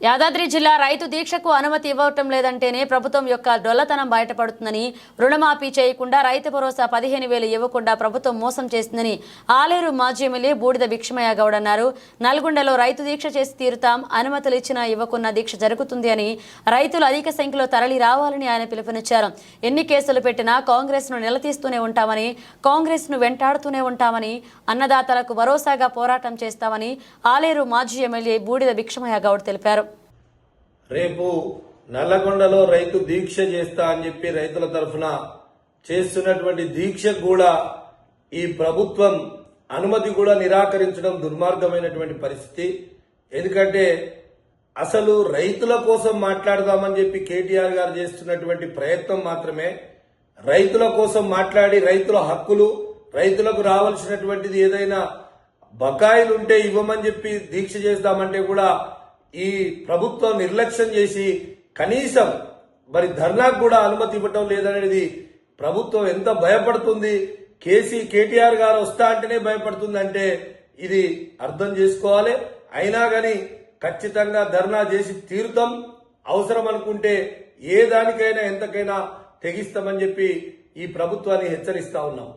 యాదాద్రి జిల్లా రైతు దీక్షకు అనుమతి ఇవ్వటం లేదంటేనే ప్రభుత్వం యొక్క డొల్లతనం బయటపడుతుందని, రుణమాఫీ చేయకుండా రైతు భరోసా 15,000 ఇవ్వకుండా ప్రభుత్వం మోసం చేసిందని ఆలేరు మాజీ ఎమ్మెల్యే బూడిద భిక్షమయ్య గౌడ్ అన్నారు. నల్గొండలో రైతు దీక్ష చేసి తీరుతాం, అనుమతులు ఇచ్చినా ఇవ్వకున్న దీక్ష జరుగుతుంది అని, రైతులు అధిక సంఖ్యలో తరలి రావాలని ఆయన పిలుపునిచ్చారు. ఎన్ని కేసులు పెట్టినా కాంగ్రెస్ ను నిలదీస్తూనే ఉంటామని, కాంగ్రెస్ ను వెంటాడుతూనే ఉంటామని, అన్నదాతలకు భరోసాగా పోరాటం చేస్తామని ఆలేరు మాజీ ఎమ్మెల్యే బూడిద భిక్షమయ్య గౌడ్ తెలిపారు. రేపు నల్లగొండలో రైతు దీక్ష చేస్తా అని చెప్పి రైతుల తరఫున చేస్తున్నటువంటి దీక్ష కూడా ఈ ప్రభుత్వం అనుమతి కూడా నిరాకరించడం దుర్మార్గమైనటువంటి పరిస్థితి. ఎందుకంటే అసలు రైతుల కోసం మాట్లాడదామని చెప్పి కేటీఆర్ గారు చేస్తున్నటువంటి ప్రయత్నం మాత్రమే రైతుల కోసం మాట్లాడి రైతుల హక్కులు, రైతులకు రావాల్సినటువంటిది ఏదైనా బకాయిలు ఉంటే ఇవ్వమని చెప్పి దీక్ష చేద్దామంటే కూడా ఈ ప్రభుత్వం నిర్లక్ష్యం చేసి కనీసం మరి ధర్నాకు కూడా అనుమతి ఇవ్వటం లేదనేది ప్రభుత్వం ఎంత భయపడుతుంది. కేటీఆర్ గారు వస్తా అంటేనే భయపడుతుంది అంటే ఇది అర్థం చేసుకోవాలి. అయినా గాని ఖచ్చితంగా ధర్నా చేసి తీరుతాం, అవసరం అనుకుంటే ఏ దానికైనా ఎంతకైనా తెగిస్తామని చెప్పి ఈ ప్రభుత్వాన్ని హెచ్చరిస్తా ఉన్నాం.